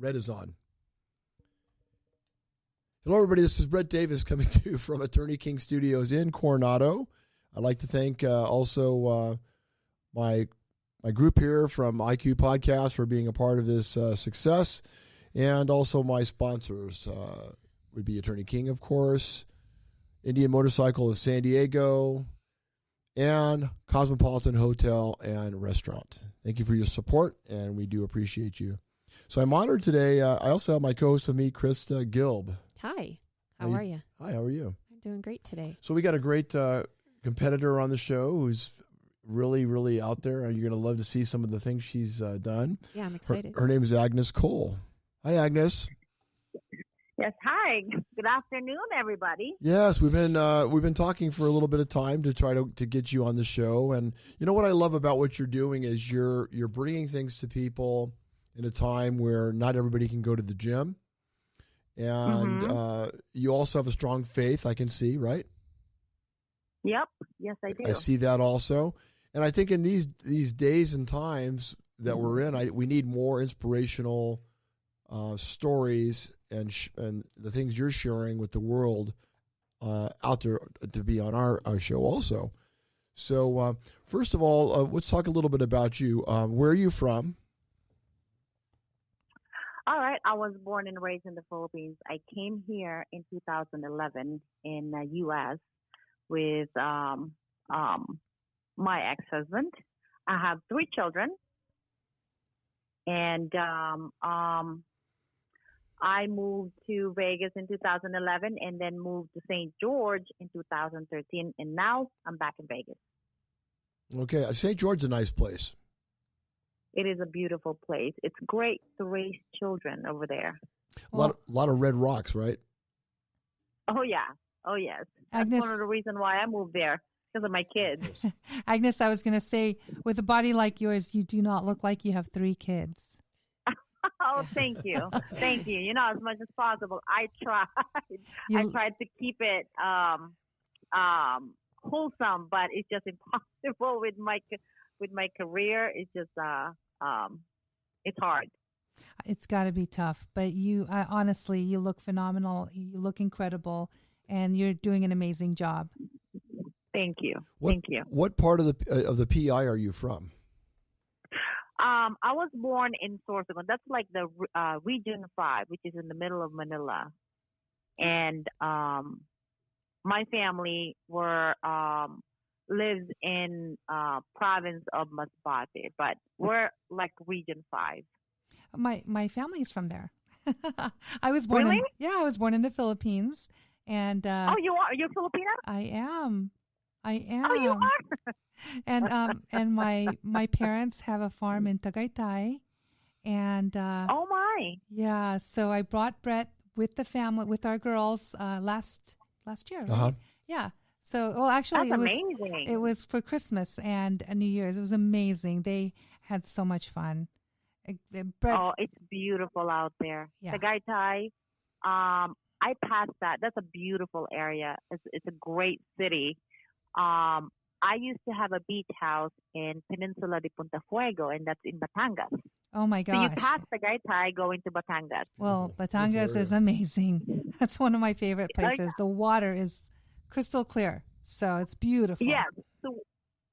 Red is on. Hello, everybody. This is Brett Davis coming to you from Attorney King Studios in Coronado. I'd like to thank also my group here from IQ Podcast for being a part of this success, and also my sponsors would be Attorney King, of course, Indian Motorcycle of San Diego, and Cosmopolitan Hotel and Restaurant. Thank you for your support, and we do appreciate you. So I'm honored today. I also have my co-host with me, Krista Gilb. Hi. How are you? Hi, how are you? I'm doing great today. So we got a great competitor on the show who's really, really out there. You're going to love to see some of the things she's done. Yeah, I'm excited. Her name is Agnes Cole. Hi, Agnes. Yes, hi. Good afternoon, everybody. Yes, we've been talking for a little bit of time to try to get you on the show. And you know what I love about what you're doing is you're bringing things to people in a time where not everybody can go to the gym. And you also have a strong faith, I can see, right? Yep. Yes, I do. I see that also. And I think in these days and times that we're in, we need more inspirational stories and the things you're sharing with the world out there to be on our show also. So first of all, let's talk a little bit about you. Where are you from? All right. I was born and raised in the Philippines. I came here in 2011 in the U.S. with my ex-husband. I have 3 children, and I moved to Vegas in 2011 and then moved to St. George in 2013, and now I'm back in Vegas. Okay. St. George is a nice place. It is a beautiful place. It's great to raise children over there. A lot of red rocks, right? Oh, yeah. Oh, yes. That's Agnes, one of the reasons why I moved there, because of my kids. Agnes, I was going to say, with a body like yours, you do not look like you have 3 kids. Oh, thank you. Thank you. You know, as much as possible, I tried. I tried to keep it wholesome, but it's just impossible with my career. It's just it's hard. It's got to be tough, but you honestly, you look phenomenal. You look incredible, and you're doing an amazing job. Thank you. Thank you. What part of the PI are you from? I was born in Sorsogon. That's like the Region 5, which is in the middle of Manila. And my family lives in province of Masbate, but we're like Region 5. My family's from there. I was born really? I was born in the Philippines, and oh, you are? You're Filipino? I am. Oh, you are. And my parents have a farm in Tagaytay, and oh my, yeah. So I brought Brett with the family, with our girls last year. Right? Yeah. So, well, actually, that's amazing. It was for Christmas and New Year's. It was amazing. They had so much fun. Brett, oh, it's beautiful out there. Yeah. Tagaytay. I passed that. That's a beautiful area. It's a great city. I used to have a beach house in Peninsula de Punta Fuego, and that's in Batangas. Oh, my gosh. So you pass Tagaytay going to Batangas. Well, Batangas is amazing. That's one of my favorite places. The water is crystal clear, so it's beautiful. Yes. So,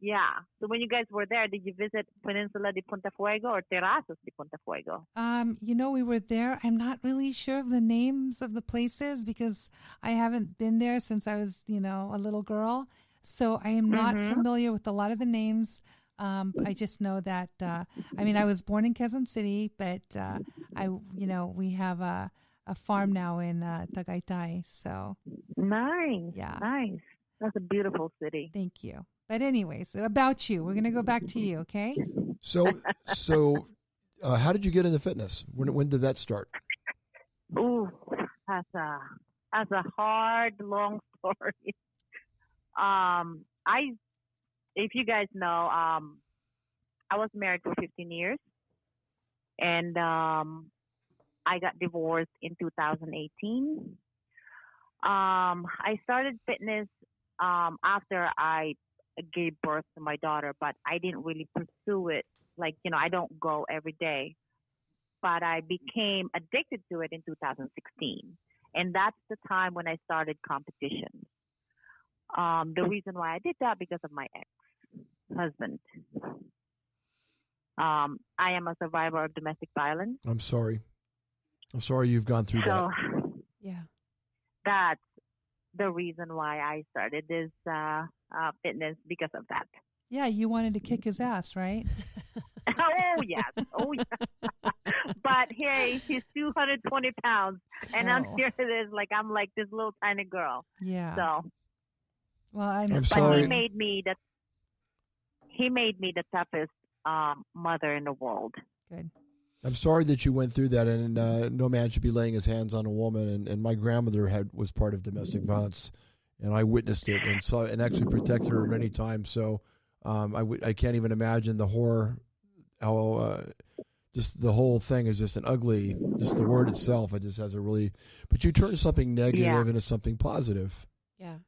yeah. So when you guys were there, did you visit Peninsula de Punta Fuego or Terrazas de Punta Fuego? We were there. I'm not really sure of the names of the places because I haven't been there since I was, a little girl. So I am not familiar with a lot of the names. I just know that, I was born in Quezon City, but we have a farm now in Tagaytay. So nice. Yeah. Nice. That's a beautiful city. Thank you. But anyways, about you, we're going to go back to you. Okay. So how did you get into fitness? When did that start? Ooh, that's a hard, long story. If you guys know, I was married for 15 years, and I got divorced in 2018. I started fitness after I gave birth to my daughter, but I didn't really pursue it. I don't go every day. but I became addicted to it in 2016. And that's the time when I started competitions. The reason why I did that because of my ex-husband. I am a survivor of domestic violence. I'm sorry. I'm sorry you've gone through that. Yeah. That's the reason why I started this fitness, because of that. Yeah, you wanted to kick his ass, right? Oh, yes. Oh, yes. But hey, he's 220 pounds, and I'm here it is, like I'm like this little tiny girl. Yeah. So, well, I'm but sorry. he made me the toughest mother in the world. Good. I'm sorry that you went through that, and no man should be laying his hands on a woman. And my grandmother was part of domestic violence, and I witnessed it and saw and actually protected her many times. So I can't even imagine the horror. How just the whole thing is just an ugly. Just the word itself, it just has a really. But you turn something negative into something positive. Yeah.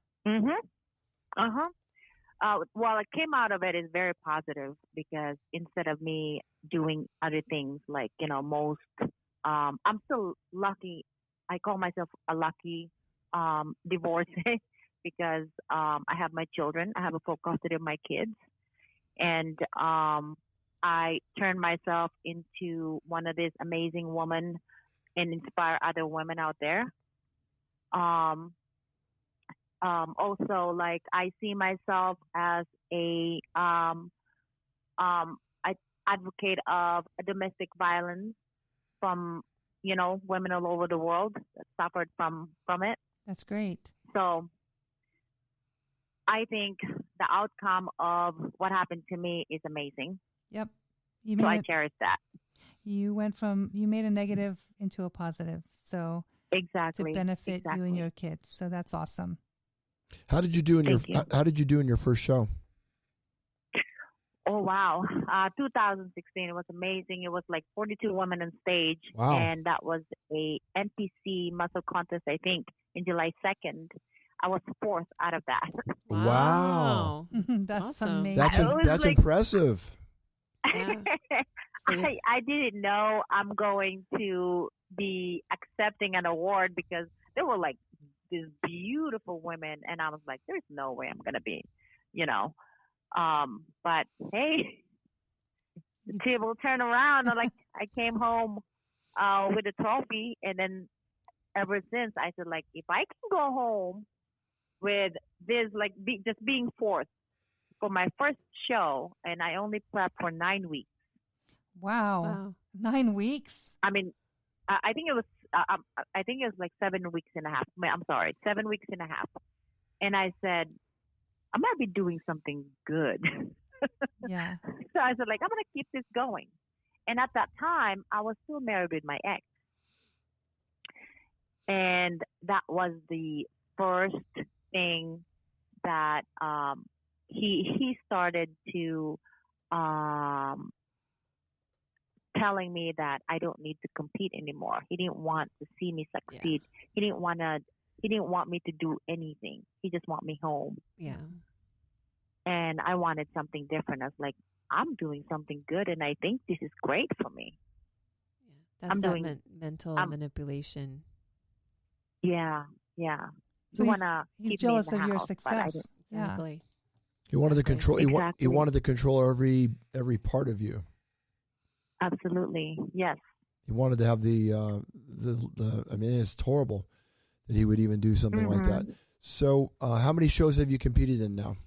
Well, it came out of it is very positive, because instead of me doing other things like, most, I'm still lucky. I call myself a lucky divorcee because I have my children. I have a full custody of my kids. And I turned myself into one of these amazing women and inspire other women out there. Also, like, I see myself as a advocate of domestic violence from, women all over the world that suffered from it. That's great. So I think the outcome of what happened to me is amazing. Yep. So I cherish that. You made a negative into a positive. So exactly to benefit you and your kids. So that's awesome. How did you do in your first show? Oh, wow. 2016, it was amazing. It was like 42 women on stage. Wow. And that was a NPC muscle contest, I think, in July 2nd. I was fourth out of that. Wow. That's awesome. amazing. That's like, impressive. Yeah. I didn't know I'm going to be accepting an award, because there were like these beautiful women, and I was like, there's no way I'm going to be, but hey, the table turned around. I came home with a trophy, and then ever since I said, like, if I can go home with this, like, just being fourth for my first show, and I only prepped for 9 weeks. Wow. 9 weeks? I mean, I think it was like 7 weeks and a half. I'm sorry, 7 weeks and a half. And I said, I might be doing something good. Yeah. So I said, like, I'm going to keep this going. And at that time, I was still married with my ex. And that was the first thing that he started to telling me that I don't need to compete anymore. He didn't want to see me succeed. Yeah. He didn't want me to do anything. He just want me home. Yeah. And I wanted something different. I was like, I'm doing something good, and I think this is great for me. Yeah. That's mental manipulation. Yeah. So he's jealous of your success. Exactly. He wanted to control. Exactly. He wanted to control every part of you. Absolutely. Yes. He wanted to have the. I mean, it's horrible that he would even do something like that. So, how many shows have you competed in now?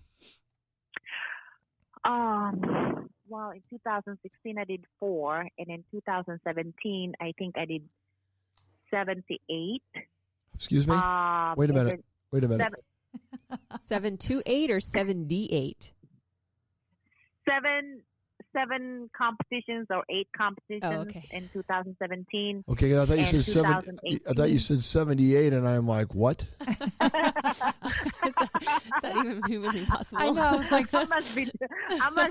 Well, in 2016 I did 4, and in 2017 I think I did 78. Excuse me. Wait a minute. 728 or 78? 7 competitions or 8 competitions in 2017. Okay, I thought you said 7. I thought you said 78, and I'm like, what? Is that even humanly possible? I know. It's like I must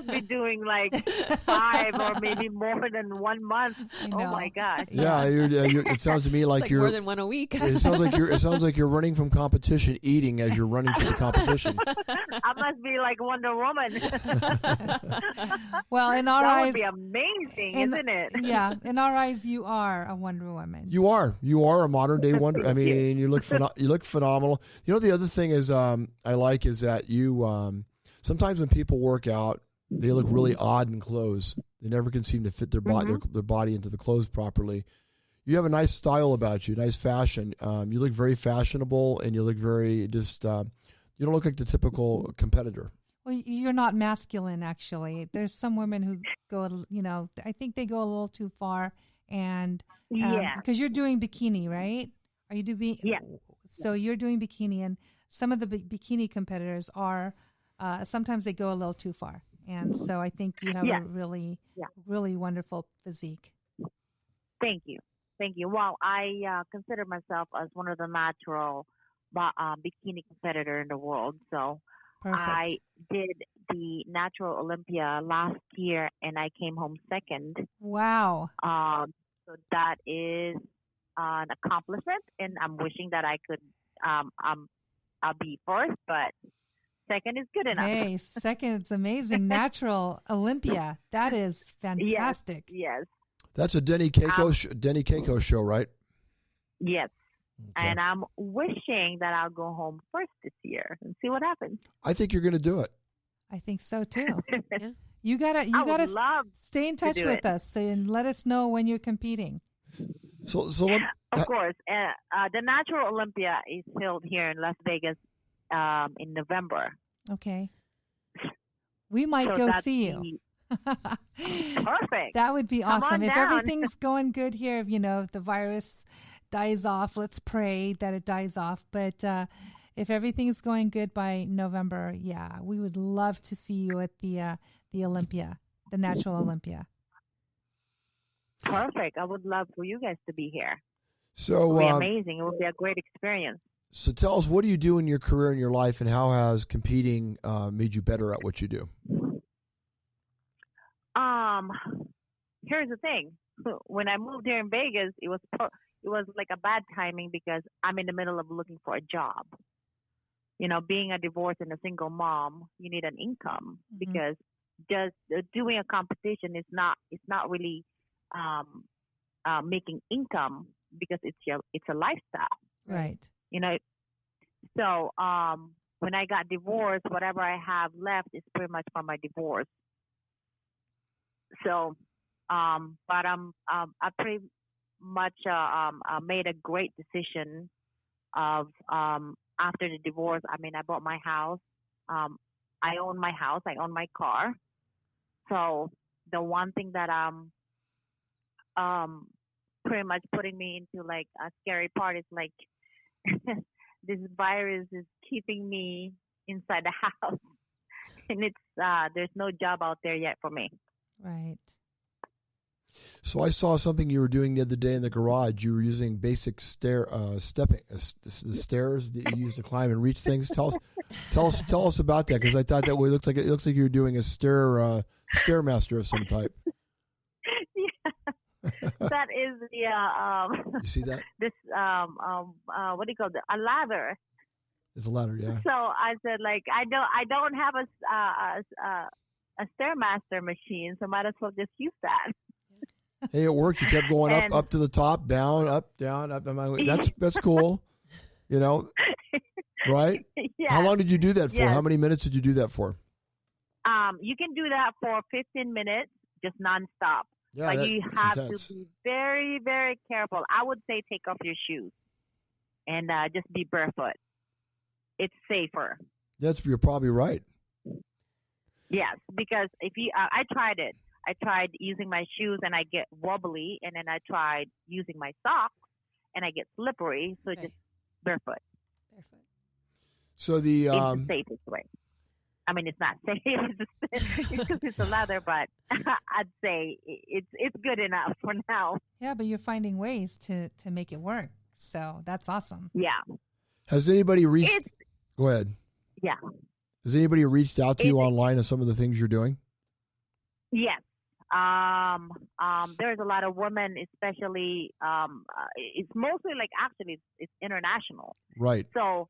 be doing like 5 or maybe more than 1 month. Oh my gosh! Yeah, it sounds to me like you're more than one a week. It sounds like you're running from competition, eating as you're running to the competition. I must be like Wonder Woman. Well, in our that eyes, would be amazing, isn't it? Yeah, in our eyes, you are a Wonder Woman. You are a modern day wonder. I Thank you. mean, you look phenomenal. You know, the other thing is I like is that you sometimes when people work out, they look really odd in clothes. They never can seem to fit their body their body into the clothes properly. You have a nice style about you, nice fashion. You look very fashionable, and you look very just. You don't look like the typical competitor. Well, you're not masculine, actually. There's some women who go, I think they go a little too far, and Yeah. because you're doing bikini, right? Are you doing? Yeah. So you're doing bikini, and some of the bikini competitors are sometimes they go a little too far, and so I think you have a really, really wonderful physique. Thank you. Well, I consider myself as one of the natural bikini competitor in the world. So Perfect. I did the Natural Olympia last year, and I came home second. Wow. So that is an accomplishment, and I'm wishing that I could. I'll be first, but second is good enough. Hey, second's amazing. Natural Olympia. That is fantastic. Yes. That's a Denny Keiko show, right? Yes. Okay. And I'm wishing that I'll go home first this year and see what happens. I think you're going to do it. I think so too. Yeah. You gotta love stay in touch do with it. us and let us know when you're competing. So Of course. The Natural Olympia is held here in Las Vegas in November. Okay. We might So go that's see you. Perfect. That would be Come awesome. on If down. everything's going good here, if the virus dies off, let's pray that it dies off. But if everything's going good by November, yeah, we would love to see you at the Olympia, the Natural Olympia. Perfect. I would love for you guys to be here. So It would be amazing. It would be a great experience. So tell us, what do you do in your career and your life, and how has competing made you better at what you do? Here's the thing. When I moved here in Vegas, it was like a bad timing because I'm in the middle of looking for a job. Being a divorced and a single mom, you need an income because just doing a competition is not really making income because it's a lifestyle. Right. So when I got divorced, whatever I have left is pretty much from my divorce. So, but I pretty much made a great decision of after the divorce. I mean, I bought my house. I own my house. I own my car. So the one thing that pretty much putting me into like a scary part is like this virus is keeping me inside the house, and it's there's no job out there yet for me. Right. So I saw something you were doing the other day in the garage. You were using basic the stairs that you use to climb and reach things. Tell us about that, because I thought that way it looks like you were doing a stairmaster of some type. That is the You see that? This what do you call it? A ladder. It's a ladder, yeah. So I said, like, I don't have a stairmaster machine, so might as well just use that. Hey, it worked. You kept going up to the top, down, up, down, up. That's cool. Right? Yeah. How long did you do that for? Yes. How many minutes did you do that for? You can do that for 15 minutes, just nonstop. Yeah, But you have intense. to be very, very careful. I would say take off your shoes and just be barefoot. It's safer. You're probably right. Yes, because if you, I tried it. I tried using my shoes and I get wobbly, and then I tried using my socks and I get slippery. So just barefoot. So the It's the safest way. I mean, it's not safe because it's a leather, but I'd say it's good enough for now. Yeah, but you're finding ways to make it work. So that's awesome. Yeah. has anybody reached? Go ahead. Yeah. Has anybody reached out to you online on some of the things you're doing? Yes. There's a lot of women, especially, it's mostly like, actually, it's international. Right. So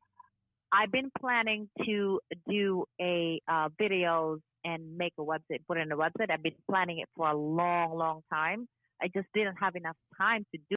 I've been planning to do a videos and make a website, put in a website. I've been planning it for a long, long time. I just didn't have enough time to do